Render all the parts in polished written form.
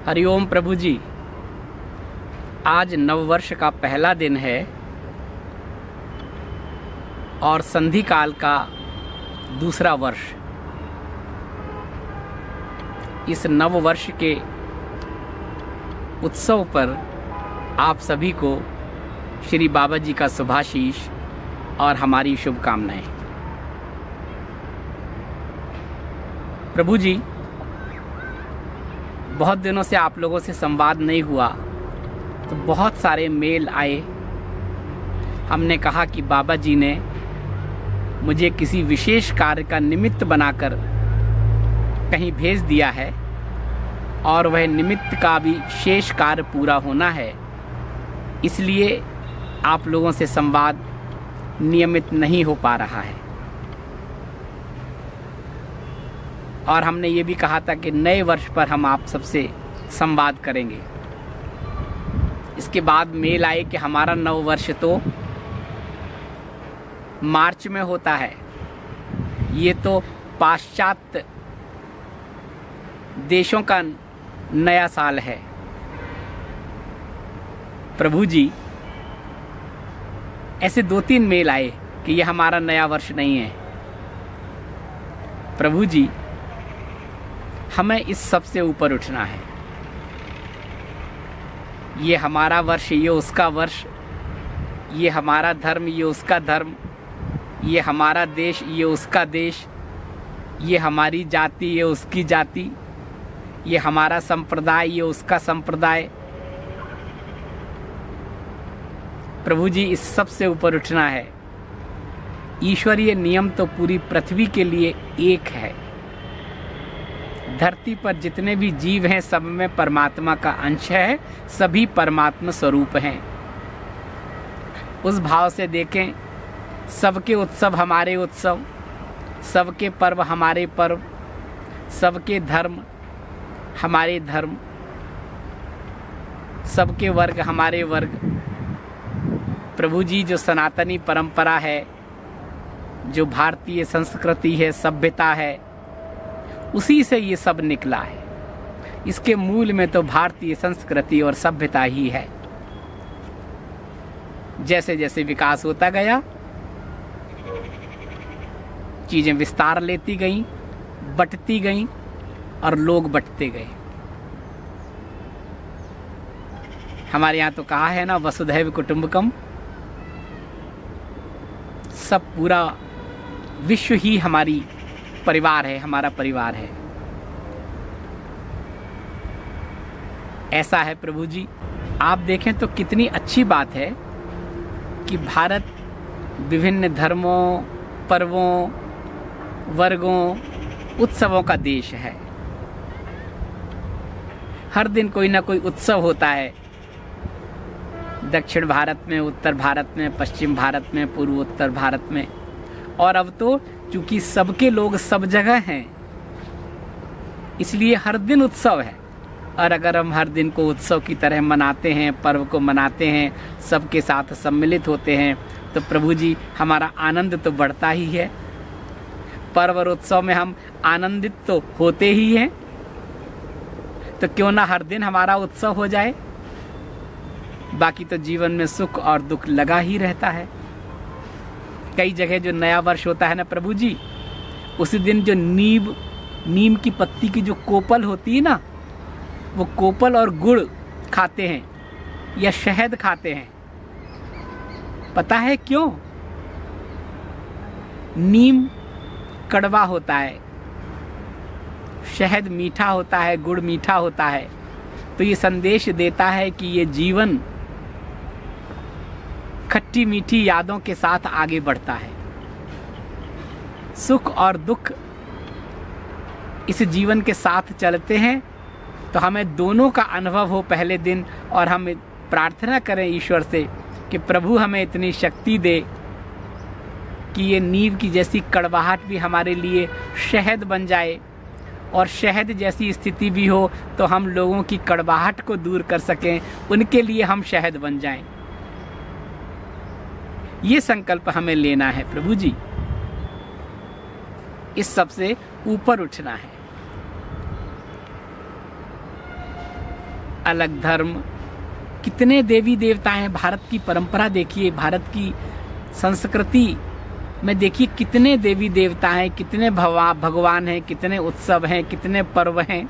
हरिओम प्रभु जी। आज नववर्ष का पहला दिन है और संधि काल का दूसरा वर्ष। इस नववर्ष के उत्सव पर आप सभी को श्री बाबा जी का शुभाशीष और हमारी शुभकामनाएं। प्रभु जी, बहुत दिनों से आप लोगों से संवाद नहीं हुआ तो बहुत सारे मेल आए। हमने कहा कि बाबा जी ने मुझे किसी विशेष कार्य का निमित्त बनाकर कहीं भेज दिया है और वह निमित्त का भी शेष कार्य पूरा होना है, इसलिए आप लोगों से संवाद नियमित नहीं हो पा रहा है। और हमने ये भी कहा था कि नए वर्ष पर हम आप सबसे संवाद करेंगे। इसके बाद मेल आए कि हमारा नव वर्ष तो मार्च में होता है, ये तो पाश्चात्य देशों का नया साल है। प्रभु जी, ऐसे 2-3 मेल आए कि ये हमारा नया वर्ष नहीं है। प्रभु जी, हमें इस सब से ऊपर उठना है। ये हमारा वर्ष, ये उसका वर्ष, ये हमारा धर्म, ये उसका धर्म, ये हमारा देश, ये उसका देश, ये हमारी जाति, ये उसकी जाति, ये हमारा संप्रदाय, ये उसका संप्रदाय। प्रभु जी, इस सब से ऊपर उठना है। ईश्वरीय नियम तो पूरी पृथ्वी के लिए एक है। धरती पर जितने भी जीव हैं सब में परमात्मा का अंश है, सभी परमात्मा स्वरूप हैं। उस भाव से देखें, सबके उत्सव हमारे उत्सव, सबके पर्व हमारे पर्व, सबके धर्म हमारे धर्म, सबके वर्ग हमारे वर्ग। प्रभु जी, जो सनातनी परंपरा है, जो भारतीय संस्कृति है, सभ्यता है, उसी से ये सब निकला है। इसके मूल में तो भारतीय संस्कृति और सभ्यता ही है। जैसे जैसे विकास होता गया, चीजें विस्तार लेती गईं, बंटती गईं और लोग बंटते गए। हमारे यहाँ तो कहा है ना, वसुधैव कुटुंबकम। सब पूरा विश्व ही हमारी परिवार है, हमारा परिवार है। ऐसा है प्रभु जी। आप देखें तो कितनी अच्छी बात है कि भारत विभिन्न धर्मों, पर्वों, वर्गों, उत्सवों का देश है। हर दिन कोई ना कोई उत्सव होता है। दक्षिण भारत में, उत्तर भारत में, पश्चिम भारत में, पूर्व उत्तर भारत में। और अब तो चूंकि सबके लोग सब जगह हैं, इसलिए हर दिन उत्सव है। और अगर हम हर दिन को उत्सव की तरह मनाते हैं, पर्व को मनाते हैं, सबके साथ सम्मिलित होते हैं, तो प्रभु जी, हमारा आनंद तो बढ़ता ही है। पर्व और उत्सव में हम आनंदित तो होते ही हैं, तो क्यों ना हर दिन हमारा उत्सव हो जाए। बाकी तो जीवन में सुख और दुख लगा ही रहता है। कई जगह जो नया वर्ष होता है ना प्रभु जी, उसी दिन जो नीम की पत्ती की जो कोपल होती है ना, वो कोपल और गुड़ खाते हैं या शहद खाते हैं। पता है क्यों? नीम कड़वा होता है, शहद मीठा होता है, गुड़ मीठा होता है। तो ये संदेश देता है कि ये जीवन खट्टी मीठी यादों के साथ आगे बढ़ता है। सुख और दुख इस जीवन के साथ चलते हैं, तो हमें दोनों का अनुभव हो पहले दिन। और हम प्रार्थना करें ईश्वर से कि प्रभु हमें इतनी शक्ति दे कि ये नीम की जैसी कड़वाहट भी हमारे लिए शहद बन जाए, और शहद जैसी स्थिति भी हो तो हम लोगों की कड़वाहट को दूर कर सकें, उनके लिए हम शहद बन जाएं। ये संकल्प हमें लेना है प्रभु जी। इस सब से ऊपर उठना है। अलग धर्म, कितने देवी देवता हैं। भारत की परंपरा देखिए, भारत की संस्कृति में देखिए कितने देवी देवता हैं, कितने भगवान हैं, कितने उत्सव हैं, कितने पर्व हैं,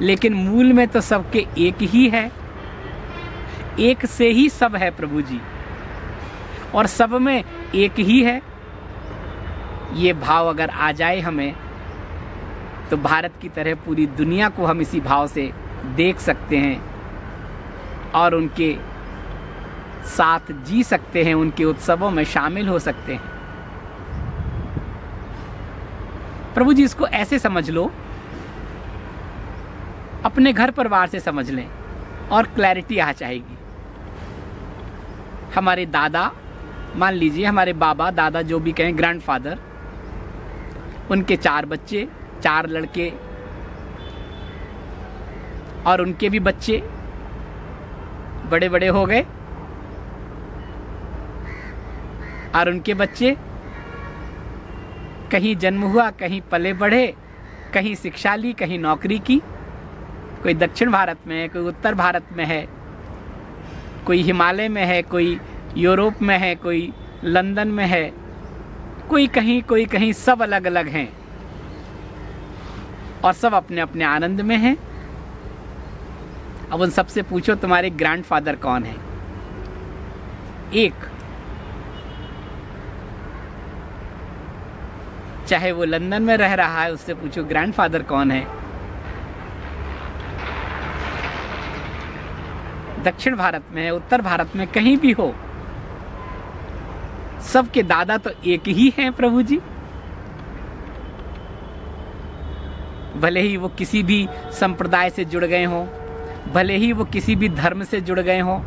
लेकिन मूल में तो सबके एक ही है। एक से ही सब है प्रभु जी, और सब में एक ही है। ये भाव अगर आ जाए हमें, तो भारत की तरह पूरी दुनिया को हम इसी भाव से देख सकते हैं और उनके साथ जी सकते हैं, उनके उत्सवों में शामिल हो सकते हैं। प्रभु जी इसको ऐसे समझ लो, अपने घर परिवार से समझ लें और क्लैरिटी आ जाएगी। हमारे दादा, मान लीजिए हमारे बाबा दादा जो भी कहें, ग्रैंडफादर, उनके 4 बच्चे, 4 लड़के और उनके भी बच्चे बड़े बड़े हो गए, और उनके बच्चे कहीं जन्म हुआ, कहीं पले बढ़े, कहीं शिक्षा ली, कहीं नौकरी की। कोई दक्षिण भारत में है, कोई उत्तर भारत में है, कोई हिमालय में है, कोई यूरोप में है, कोई लंदन में है, कोई कहीं, सब अलग अलग हैं और सब अपने अपने आनंद में हैं। अब उन सबसे पूछो तुम्हारे ग्रैंडफादर कौन है? एक, चाहे वो लंदन में रह रहा है, उससे पूछो ग्रैंडफादर कौन है। दक्षिण भारत में है, उत्तर भारत में, कहीं भी हो, सबके दादा तो एक ही हैं प्रभु जी। भले ही वो किसी भी संप्रदाय से जुड़ गए हों, भले ही वो किसी भी धर्म से जुड़ गए हों,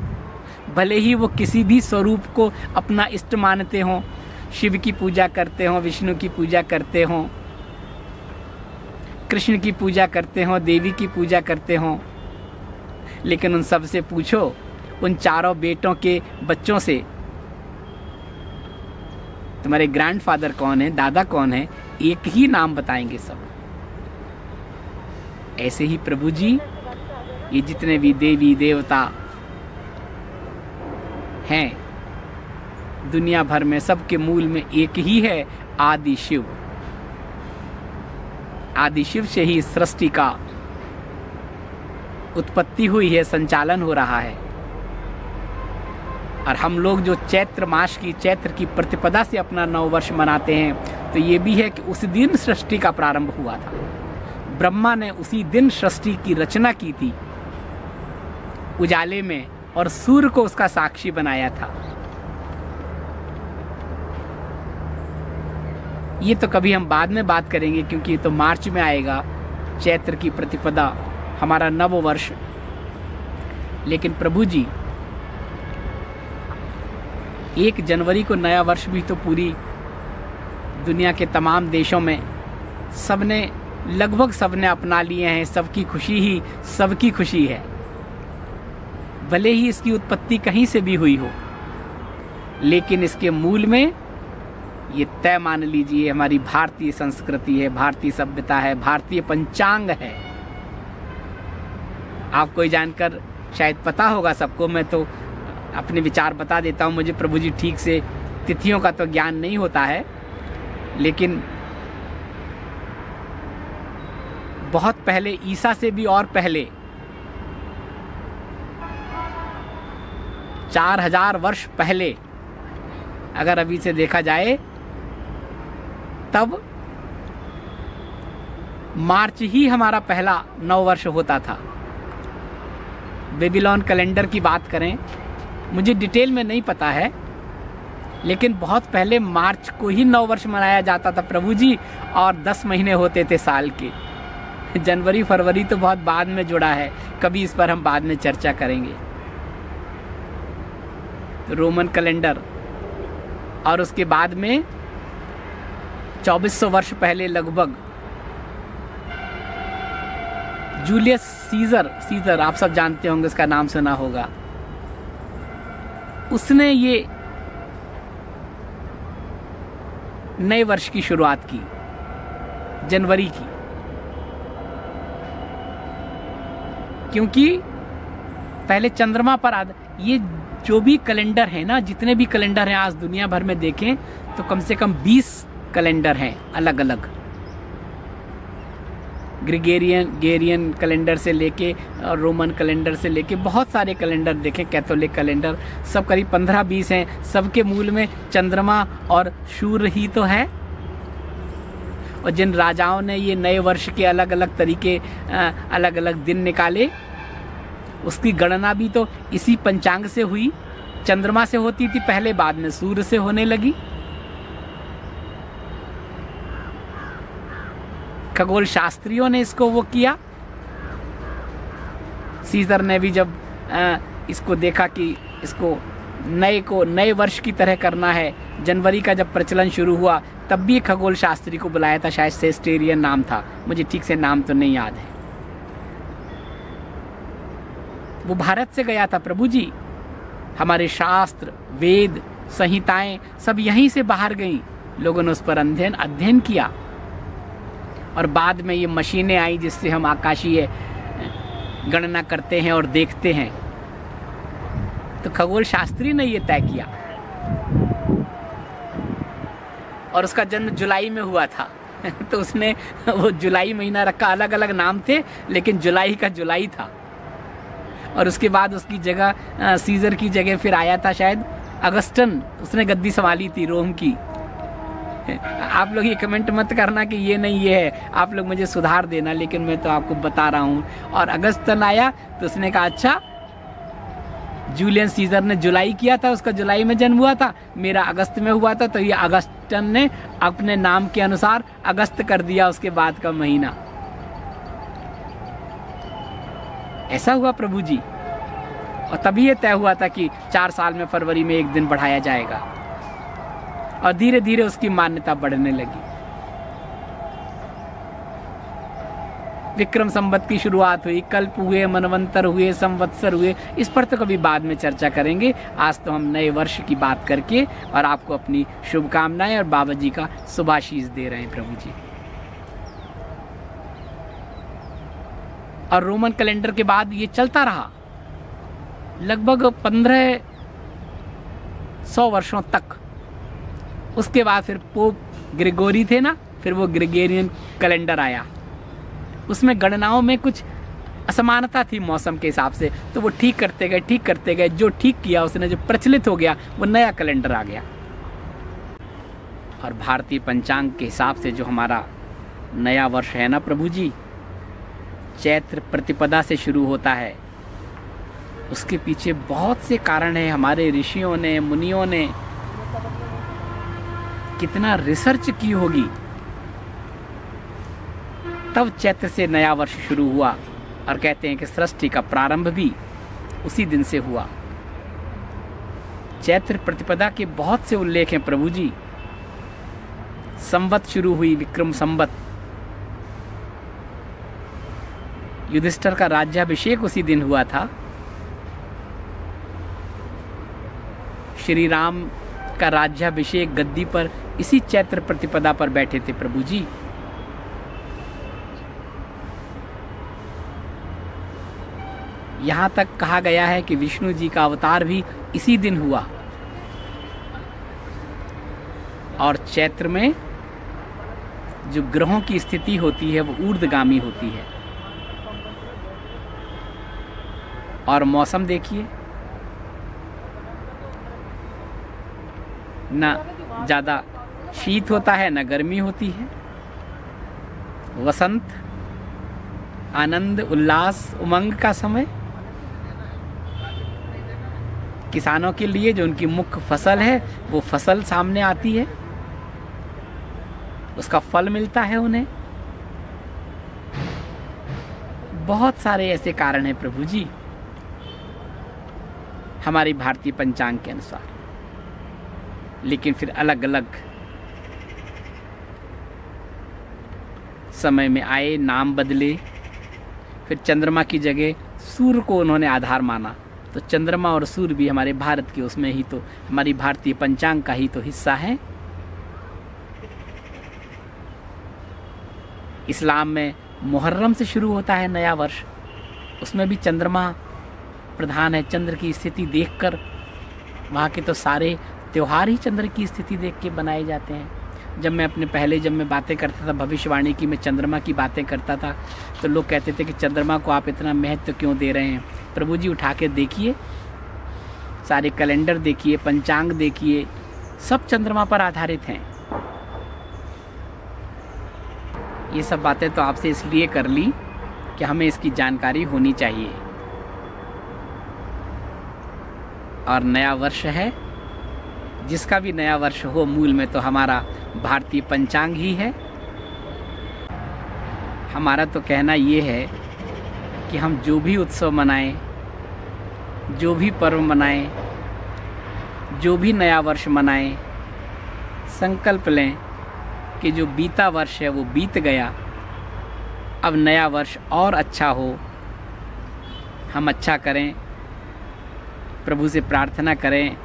भले ही वो किसी भी स्वरूप को अपना इष्ट मानते हों, शिव की पूजा करते हों, विष्णु की पूजा करते हों, कृष्ण की पूजा करते हों, देवी की पूजा करते हों, लेकिन उन सब से पूछो, उन 4 बेटों के बच्चों से, तुम्हारे ग्रैंडफादर कौन है, दादा कौन है, एक ही नाम बताएंगे सब। ऐसे ही प्रभु जी ये जितने भी देवी देवता हैं दुनिया भर में, सबके मूल में एक ही है, आदि शिव। आदि शिव से ही सृष्टि का उत्पत्ति हुई है, संचालन हो रहा है। और हम लोग जो चैत्र मास की, चैत्र की प्रतिपदा से अपना नववर्ष मनाते हैं, तो ये भी है कि उस दिन सृष्टि का प्रारंभ हुआ था। ब्रह्मा ने उसी दिन सृष्टि की रचना की थी उजाले में, और सूर्य को उसका साक्षी बनाया था। ये तो कभी हम बाद में बात करेंगे, क्योंकि ये तो मार्च में आएगा, चैत्र की प्रतिपदा, हमारा नव वर्ष। लेकिन प्रभु जी 1 जनवरी को नया वर्ष भी तो पूरी दुनिया के तमाम देशों में सबने, लगभग सबने अपना लिए हैं। सबकी खुशी ही सबकी खुशी है, भले ही इसकी उत्पत्ति कहीं से भी हुई हो, लेकिन इसके मूल में ये तय मान लीजिए हमारी भारतीय संस्कृति है, भारतीय सभ्यता है, भारतीय पंचांग है। आपको ये जानकर शायद पता होगा सबको, मैं तो अपने विचार बता देता हूँ। मुझे प्रभु जी ठीक से तिथियों का तो ज्ञान नहीं होता है, लेकिन बहुत पहले, ईसा से भी और पहले, 4000 वर्ष पहले अगर अभी से देखा जाए, तब मार्च ही हमारा पहला नववर्ष होता था। बेबीलोन कैलेंडर की बात करें, मुझे डिटेल में नहीं पता है, लेकिन बहुत पहले मार्च को ही नववर्ष मनाया जाता था प्रभु जी, और 10 महीने होते थे साल के। जनवरी फरवरी तो बहुत बाद में जुड़ा है, कभी इस पर हम बाद में चर्चा करेंगे। तो रोमन कैलेंडर, और उसके बाद में 2400 वर्ष पहले लगभग जूलियस सीजर, आप सब जानते होंगे, उसका नाम सुना होगा, उसने ये नए वर्ष की शुरुआत की जनवरी की, क्योंकि पहले चंद्रमा पर ये जो भी कैलेंडर है ना, जितने भी कैलेंडर हैं आज दुनिया भर में देखें तो कम से कम 20 कैलेंडर हैं अलग अलग। ग्रेगोरियन कैलेंडर से लेके और रोमन कैलेंडर से लेके बहुत सारे कैलेंडर देखें, कैथोलिक कैलेंडर, सब करीब 15-20 हैं। सबके मूल में चंद्रमा और सूर्य ही तो है। और जिन राजाओं ने ये नए वर्ष के अलग अलग तरीके, अलग अलग दिन निकाले, उसकी गणना भी तो इसी पंचांग से हुई। चंद्रमा से होती थी पहले, बाद में सूर्य से होने लगी। खगोल शास्त्रियों ने इसको वो किया। सीजर ने भी जब इसको देखा कि इसको नए वर्ष की तरह करना है, जनवरी का जब प्रचलन शुरू हुआ तब भी खगोल शास्त्री को बुलाया था, शायद सेस्टेरियन नाम था, मुझे ठीक से नाम तो नहीं याद है। वो भारत से गया था प्रभु जी। हमारे शास्त्र, वेद, संहिताएं सब यहीं से बाहर गईं। लोगों ने उस पर अध्ययन किया और बाद में ये मशीनें आई जिससे हम आकाशीय गणना करते हैं और देखते हैं। तो खगोल शास्त्री ने ये तय किया और उसका जन्म जुलाई में हुआ था। तो उसने वो जुलाई महीना रखा, अलग अलग नाम थे लेकिन जुलाई का जुलाई था। और उसके बाद उसकी जगह सीजर की जगह फिर आया था शायद अगस्टन, उसने गद्दी संभाली थी रोम की। आप लोग ये कमेंट मत करना कि ये नहीं ये है, आप लोग मुझे सुधार देना, लेकिन मैं तो आपको बता रहा हूँ। और अगस्टन आया तो उसने कहा अच्छा, जूलियन सीजर ने जुलाई किया था, उसका जुलाई में जन्म हुआ था, मेरा अगस्त में हुआ था, तो ये अगस्टन ने अपने नाम के अनुसार अगस्त कर दिया उसके बाद का महीना। ऐसा हुआ प्रभु जी। और तभी ये तय हुआ था कि 4 साल में फरवरी में एक दिन बढ़ाया जाएगा। और धीरे धीरे उसकी मान्यता बढ़ने लगी। विक्रम संवत की शुरुआत हुई, कल्प हुए, मनवंतर हुए, संवत्सर हुए, इस पर तो कभी बाद में चर्चा करेंगे। आज तो हम नए वर्ष की बात करके और आपको अपनी शुभकामनाएं और बाबा जी का शुभाशीष दे रहे हैं प्रभु जी। और रोमन कैलेंडर के बाद ये चलता रहा लगभग 1500 वर्षों तक। उसके बाद फिर पोप ग्रेगोरी थे ना, फिर वो ग्रेगोरियन कैलेंडर आया। उसमें गणनाओं में कुछ असमानता थी मौसम के हिसाब से, तो वो ठीक करते गए। जो ठीक किया उसने, जो प्रचलित हो गया, वो नया कैलेंडर आ गया। और भारतीय पंचांग के हिसाब से जो हमारा नया वर्ष है ना प्रभु जी, चैत्र प्रतिपदा से शुरू होता है। उसके पीछे बहुत से कारण हैं। हमारे ऋषियों ने, मुनियों ने कितना रिसर्च की होगी, तब चैत्र से नया वर्ष शुरू हुआ। और कहते हैं कि सृष्टि का प्रारंभ भी उसी दिन से हुआ। चैत्र प्रतिपदा के बहुत से उल्लेख हैं प्रभु जी। संवत शुरू हुई, विक्रम संवत। युधिष्ठिर का राज्याभिषेक उसी दिन हुआ था। श्री राम का राज्याभिषेक गद्दी पर इसी चैत्र प्रतिपदा पर बैठे थे प्रभु जी। यहां तक कहा गया है कि विष्णु जी का अवतार भी इसी दिन हुआ। और चैत्र में जो ग्रहों की स्थिति होती है वो ऊर्ध्वगामी होती है। और मौसम देखिए, ना ज़्यादा शीत होता है ना गर्मी होती है। वसंत, आनंद, उल्लास, उमंग का समय। किसानों के लिए जो उनकी मुख्य फसल है वो फसल सामने आती है, उसका फल मिलता है उन्हें। बहुत सारे ऐसे कारण हैं प्रभु जी हमारी भारतीय पंचांग के अनुसार। लेकिन फिर अलग अलग समय में आए, नाम बदले। फिर चंद्रमा की जगह सूर्य को उन्होंने आधार माना, तो चंद्रमा और सूर्य भी हमारे भारत के उसमें ही तो, हमारी भारतीय पंचांग का ही तो हिस्सा है। इस्लाम में मुहर्रम से शुरू होता है नया वर्ष, उसमें भी चंद्रमा प्रधान है। चंद्र की स्थिति देखकर, वहाँ के तो सारे त्यौहार ही चंद्र की स्थिति देख के बनाए जाते हैं। जब मैं बातें करता था भविष्यवाणी की, मैं चंद्रमा की बातें करता था, तो लोग कहते थे कि चंद्रमा को आप इतना महत्व क्यों दे रहे हैं। प्रभु जी उठा के देखिए, सारे कैलेंडर देखिए, पंचांग देखिए, सब चंद्रमा पर आधारित हैं। ये सब बातें तो आपसे इसलिए कर ली कि हमें इसकी जानकारी होनी चाहिए। और नया वर्ष है, जिसका भी नया वर्ष हो, मूल में तो हमारा भारतीय पंचांग ही है। हमारा तो कहना ये है कि हम जो भी उत्सव मनाएं, जो भी पर्व मनाएं, जो भी नया वर्ष मनाएं, संकल्प लें कि जो बीता वर्ष है वो बीत गया, अब नया वर्ष और अच्छा हो, हम अच्छा करें, प्रभु से प्रार्थना करें,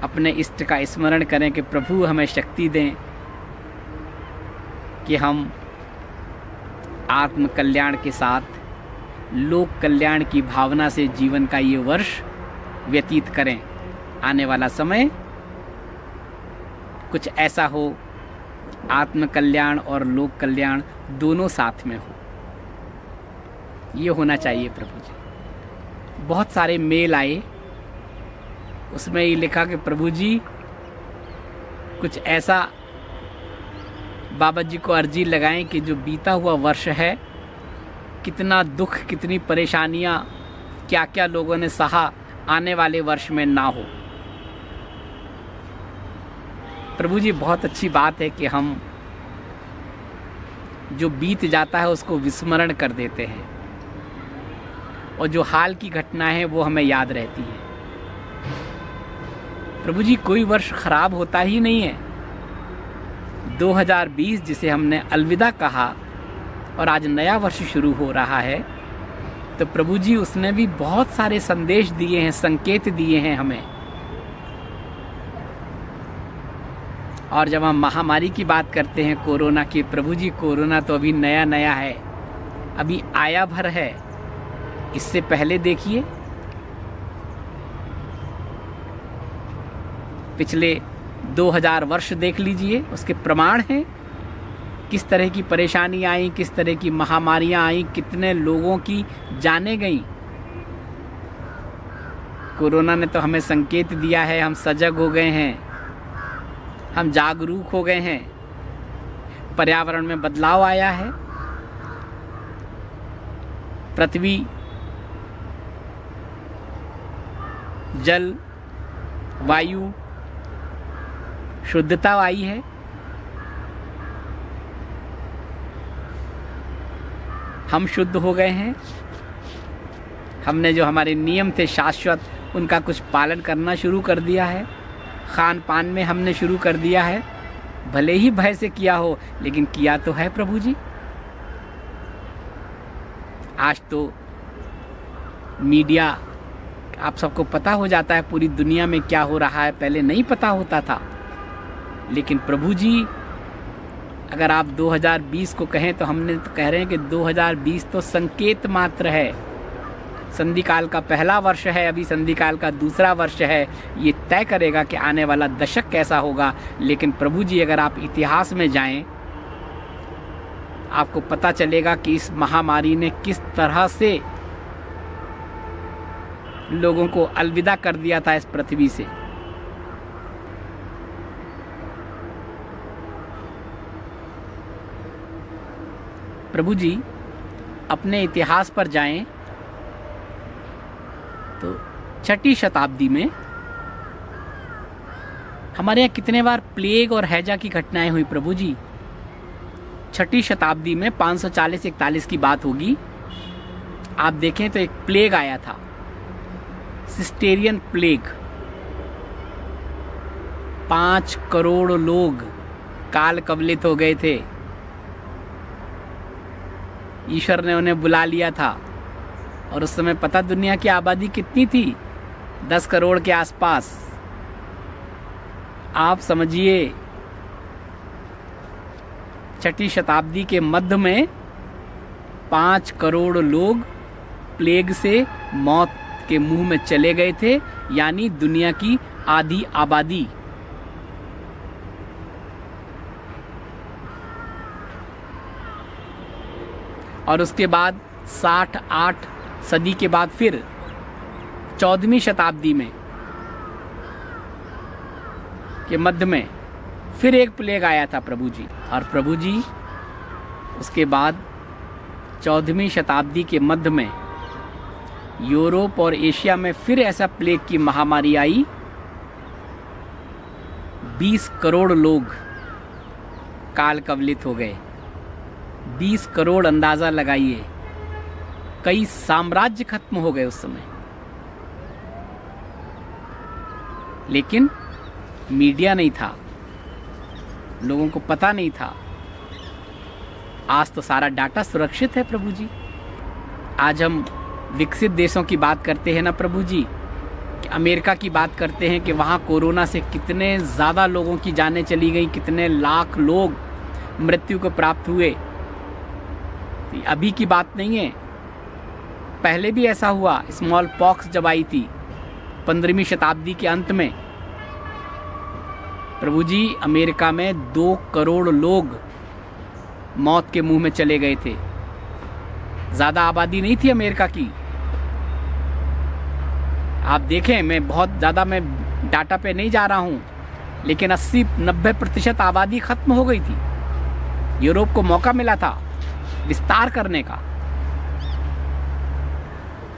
अपने इष्ट का स्मरण करें कि प्रभु हमें शक्ति दें कि हम आत्म कल्याण के साथ लोक कल्याण की भावना से जीवन का ये वर्ष व्यतीत करें। आने वाला समय कुछ ऐसा हो, आत्म कल्याण और लोक कल्याण दोनों साथ में हो, ये होना चाहिए प्रभु जी। बहुत सारे मेल आए, उसमें ये लिखा कि प्रभु जी कुछ ऐसा बाबा जी को अर्जी लगाएं कि जो बीता हुआ वर्ष है, कितना दुख, कितनी परेशानियां, क्या क्या लोगों ने सहा, आने वाले वर्ष में ना हो। प्रभु जी बहुत अच्छी बात है कि हम जो बीत जाता है उसको विस्मरण कर देते हैं, और जो हाल की घटनाएं हैं वो हमें याद रहती है। प्रभु जी कोई वर्ष खराब होता ही नहीं है। 2020 जिसे हमने अलविदा कहा और आज नया वर्ष शुरू हो रहा है, तो प्रभु जी उसने भी बहुत सारे संदेश दिए हैं, संकेत दिए हैं हमें। और जब हम महामारी की बात करते हैं कोरोना की, प्रभु जी कोरोना तो अभी नया नया है, अभी आया भर है। इससे पहले देखिए, पिछले 2000 वर्ष देख लीजिए, उसके प्रमाण हैं। किस तरह की परेशानी आई, किस तरह की महामारियां आई, कितने लोगों की जानें गई। कोरोना ने तो हमें संकेत दिया है, हम सजग हो गए हैं, हम जागरूक हो गए हैं, पर्यावरण में बदलाव आया है, पृथ्वी, जल, वायु, शुद्धता आई है। हम शुद्ध हो गए हैं। हमने जो हमारे नियम थे शाश्वत, उनका कुछ पालन करना शुरू कर दिया है। खान पान में हमने शुरू कर दिया है, भले ही भय से किया हो, लेकिन किया तो है प्रभु जी। आज तो मीडिया, आप सबको पता हो जाता है पूरी दुनिया में क्या हो रहा है, पहले नहीं पता होता था। लेकिन प्रभु जी, अगर आप 2020 को कहें तो हमने तो कह रहे हैं कि 2020 तो संकेत मात्र है। संधिकाल का पहला वर्ष है, अभी संधिकाल का दूसरा वर्ष है। ये तय करेगा कि आने वाला दशक कैसा होगा। लेकिन प्रभु जी, अगर आप इतिहास में जाएं, आपको पता चलेगा कि इस महामारी ने किस तरह से लोगों को अलविदा कर दिया था इस पृथ्वी से। प्रभु जी, अपने इतिहास पर जाएं तो 6ठी शताब्दी में हमारे यहाँ कितने बार प्लेग और हैजा की घटनाएं हुई प्रभु जी। 6ठी शताब्दी में 540-41 की बात होगी। आप देखें तो एक प्लेग आया था, सिस्टेरियन प्लेग। 5 करोड़ लोग काल कवलित हो गए थे। ईश्वर ने उन्हें बुला लिया था। और उस समय पता दुनिया की आबादी कितनी थी? 10 करोड़ के आसपास। आप समझिए, 6ठी शताब्दी के मध्य में 5 करोड़ लोग प्लेग से मौत के मुंह में चले गए थे, यानी दुनिया की आधी आबादी। और उसके बाद 68 सदी के बाद फिर 14वीं शताब्दी में के मध्य में फिर एक प्लेग आया था प्रभु जी। और प्रभु जी उसके बाद 14वीं शताब्दी के मध्य में यूरोप और एशिया में फिर ऐसा प्लेग की महामारी आई। 20 करोड़ लोग काल कवलित हो गए। 20 करोड़ अंदाजा लगाइए। कई साम्राज्य खत्म हो गए उस समय। लेकिन मीडिया नहीं था, लोगों को पता नहीं था। आज तो सारा डाटा सुरक्षित है प्रभु जी। आज हम विकसित देशों की बात करते हैं ना प्रभु जी, कि अमेरिका की बात करते हैं कि वहाँ कोरोना से कितने ज़्यादा लोगों की जानें चली गई, कितने लाख लोग मृत्यु को प्राप्त हुए। तो अभी की बात नहीं है, पहले भी ऐसा हुआ। स्मॉल पॉक्स जब आई थी 15वीं शताब्दी के अंत में, प्रभु जी अमेरिका में 2 करोड़ लोग मौत के मुंह में चले गए थे। ज़्यादा आबादी नहीं थी अमेरिका की। आप देखें, मैं बहुत ज़्यादा मैं डाटा पे नहीं जा रहा हूँ, लेकिन 80-90% आबादी खत्म हो गई थी। यूरोप को मौका मिला था विस्तार करने का।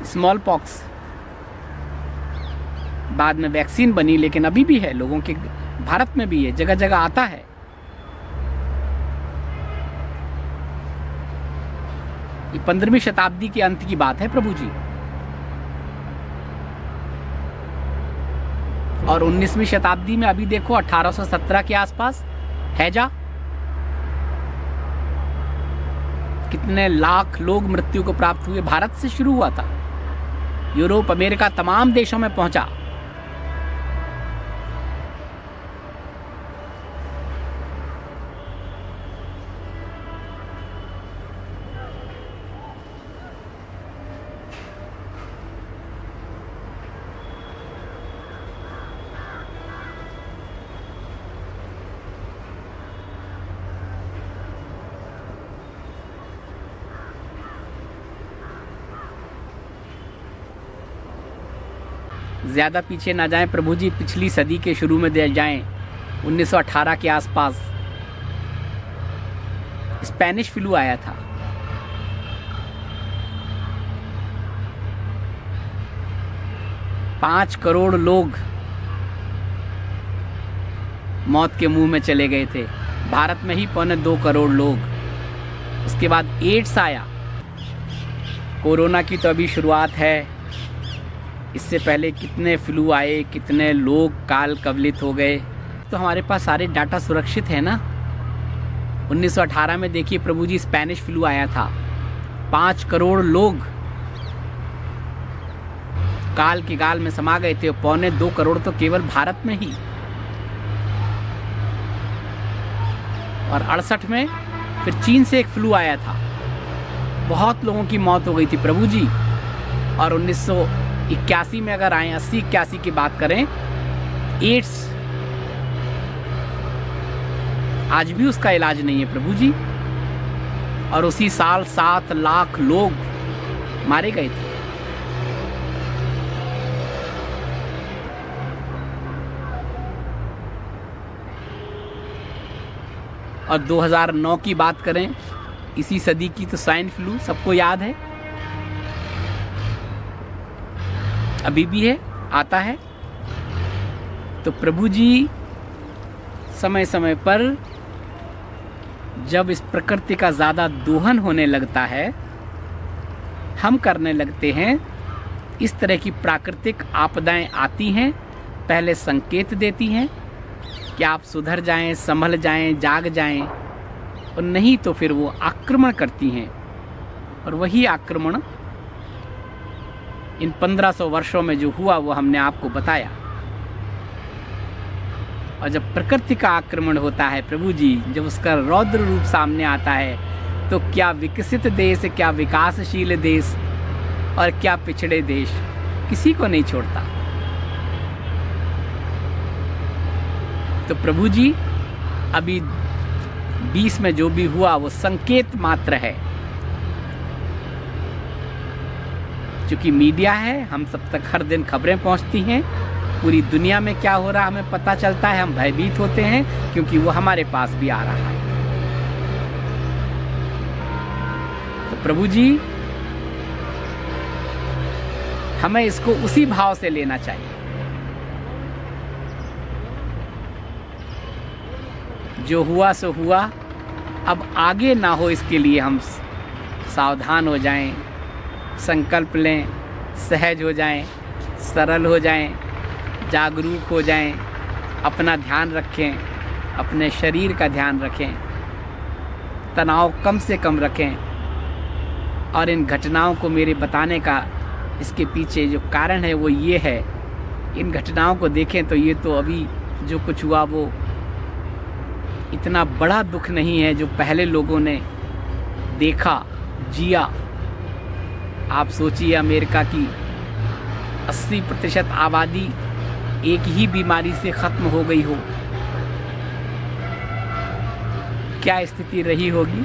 स्मॉल पॉक्स बाद में वैक्सीन बनी, लेकिन अभी भी है लोगों के, भारत में भी है, जगह जगह आता है। ये 15वीं शताब्दी के अंत की बात है प्रभु जी। और 19वीं शताब्दी में अभी देखो 1817 के आसपास हैजा, कितने लाख लोग मृत्यु को प्राप्त हुए। भारत से शुरू हुआ था, यूरोप, अमेरिका, तमाम देशों में पहुंचा। ज़्यादा पीछे ना जाएं प्रभु जी, पिछली सदी के शुरू में दे जाएं, 1918 के आसपास स्पेनिश फ्लू आया था। पाँच करोड़ लोग मौत के मुंह में चले गए थे। भारत में ही 2.25 करोड़ लोग। उसके बाद एड्स आया। कोरोना की तो अभी शुरुआत है, इससे पहले कितने फ्लू आए, कितने लोग काल कवलित हो गए। तो हमारे पास सारे डाटा सुरक्षित है ना। 1918 में देखिए प्रभु जी, स्पेनिश फ्लू आया था। 5 करोड़ लोग काल के गाल में समा गए थे। 2.25 करोड़ तो केवल भारत में ही। और 68 में फिर चीन से एक फ्लू आया था, बहुत लोगों की मौत हो गई थी प्रभु जी। और 1981 में अगर आए, 80-81 की बात करें, एड्स, आज भी उसका इलाज नहीं है प्रभु जी। और उसी साल 7 लाख लोग मारे गए थे। और 2009 की बात करें, इसी सदी की, तो स्वाइन फ्लू सबको याद है, अभी भी है, आता है। तो प्रभु जी समय समय पर जब इस प्रकृति का ज़्यादा दोहन होने लगता है, हम करने लगते हैं, इस तरह की प्राकृतिक आपदाएं आती हैं, पहले संकेत देती हैं कि आप सुधर जाएं, संभल जाएं, जाग जाएं, और नहीं तो फिर वो आक्रमण करती हैं। और वही आक्रमण इन 1500 वर्षों में जो हुआ वो हमने आपको बताया। और जब प्रकृति का आक्रमण होता है प्रभु जी, जब उसका रौद्र रूप सामने आता है, तो क्या विकसित देश, क्या विकासशील देश और क्या पिछड़े देश, किसी को नहीं छोड़ता। तो प्रभु जी अभी 20 में जो भी हुआ वो संकेत मात्र है। क्योंकि मीडिया है, हम सब तक हर दिन खबरें पहुंचती हैं, पूरी दुनिया में क्या हो रहा हमें पता चलता है, हम भयभीत होते हैं क्योंकि वो हमारे पास भी आ रहा है। तो प्रभु जी हमें इसको उसी भाव से लेना चाहिए। जो हुआ सो हुआ, अब आगे ना हो इसके लिए हम सावधान हो जाएं, संकल्प लें, सहज हो जाएं, सरल हो जाएं, जागरूक हो जाएं, अपना ध्यान रखें, अपने शरीर का ध्यान रखें, तनाव कम से कम रखें। और इन घटनाओं को मेरे बताने का इसके पीछे जो कारण है वो ये है, इन घटनाओं को देखें तो ये तो अभी जो कुछ हुआ वो इतना बड़ा दुख नहीं है जो पहले लोगों ने देखा, जिया। आप सोचिए अमेरिका की 80% आबादी एक ही बीमारी से खत्म हो गई हो, क्या स्थिति रही होगी।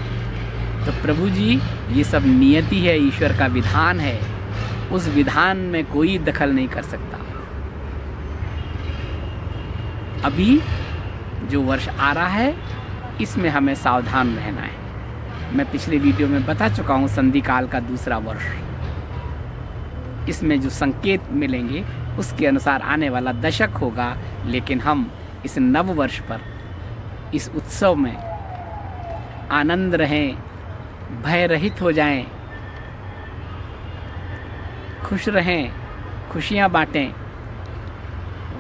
तो प्रभु जी ये सब नियति है, ईश्वर का विधान है, उस विधान में कोई दखल नहीं कर सकता। अभी जो वर्ष आ रहा है इसमें हमें सावधान रहना है। मैं पिछले वीडियो में बता चुका हूँ, संधि काल का दूसरा वर्ष, इसमें जो संकेत मिलेंगे उसके अनुसार आने वाला दशक होगा। लेकिन हम इस नव वर्ष पर, इस उत्सव में आनंद रहें, भय रहित हो जाएं, खुश रहें, खुशियां बांटें,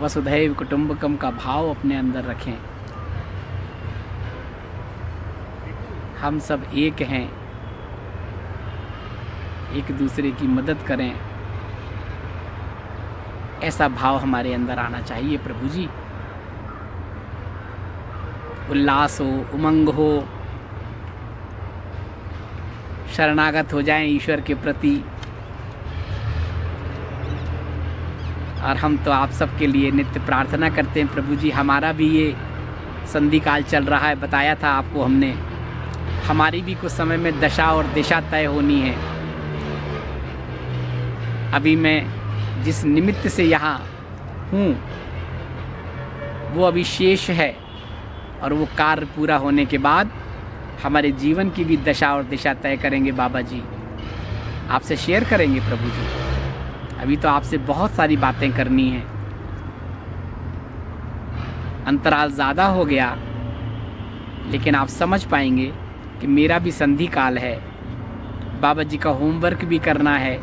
वसुधैव कुटुंबकम का भाव अपने अंदर रखें। हम सब एक हैं, एक दूसरे की मदद करें, ऐसा भाव हमारे अंदर आना चाहिए प्रभु जी। उल्लास हो, उमंग हो, शरणागत हो जाएं ईश्वर के प्रति। और हम तो आप सबके लिए नित्य प्रार्थना करते हैं प्रभु जी। हमारा भी ये संधि काल चल रहा है, बताया था आपको हमने, हमारी भी कुछ समय में दशा और दिशा तय होनी है। अभी मैं जिस निमित्त से यहाँ हूँ वो अभी शेष है, और वो कार्य पूरा होने के बाद हमारे जीवन की भी दशा और दिशा तय करेंगे बाबा जी, आपसे शेयर करेंगे प्रभु जी। अभी तो आपसे बहुत सारी बातें करनी है, अंतराल ज़्यादा हो गया, लेकिन आप समझ पाएंगे कि मेरा भी संधि काल है, बाबा जी का होमवर्क भी करना है,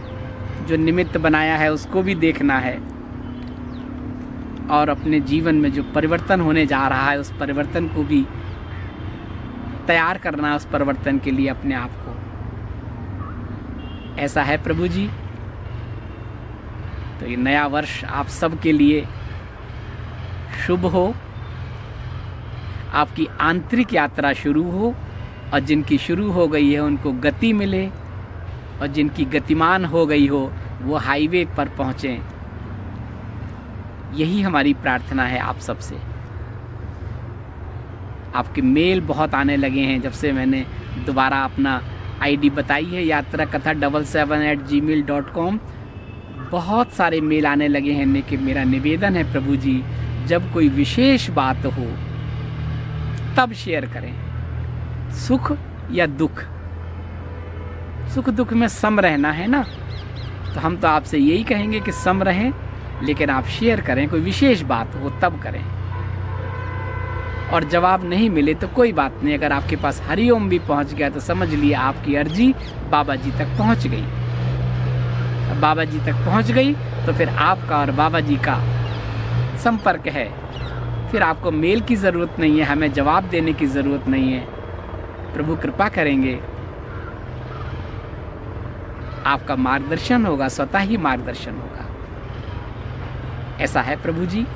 जो निमित्त बनाया है उसको भी देखना है, और अपने जीवन में जो परिवर्तन होने जा रहा है उस परिवर्तन को भी तैयार करना है, उस परिवर्तन के लिए अपने आप को। ऐसा है प्रभु जी। तो ये नया वर्ष आप सब के लिए शुभ हो, आपकी आंतरिक यात्रा शुरू हो, और जिनकी शुरू हो गई है उनको गति मिले, और जिनकी गतिमान हो गई हो वो हाईवे पर पहुँचें। यही हमारी प्रार्थना है आप सबसे। आपके मेल बहुत आने लगे हैं जब से मैंने दोबारा अपना आईडी बताई है, यात्रा कथा 77@gmail.com। बहुत सारे मेल आने लगे हैं। लेकिन मेरा निवेदन है प्रभु जी, जब कोई विशेष बात हो तब शेयर करें, सुख या दुख। सुख दुख में सम रहना है ना, तो हम तो आपसे यही कहेंगे कि सम रहें, लेकिन आप शेयर करें, कोई विशेष बात हो तब करें। और जवाब नहीं मिले तो कोई बात नहीं, अगर आपके पास हरिओम भी पहुंच गया तो समझ लिए आपकी अर्जी बाबा जी तक पहुंच गई। अब बाबा जी तक पहुंच गई तो फिर आपका और बाबा जी का संपर्क है, फिर आपको मेल की ज़रूरत नहीं है, हमें जवाब देने की ज़रूरत नहीं है। प्रभु कृपा करेंगे, आपका मार्गदर्शन होगा, स्वतः ही मार्गदर्शन होगा। ऐसा है प्रभु जी।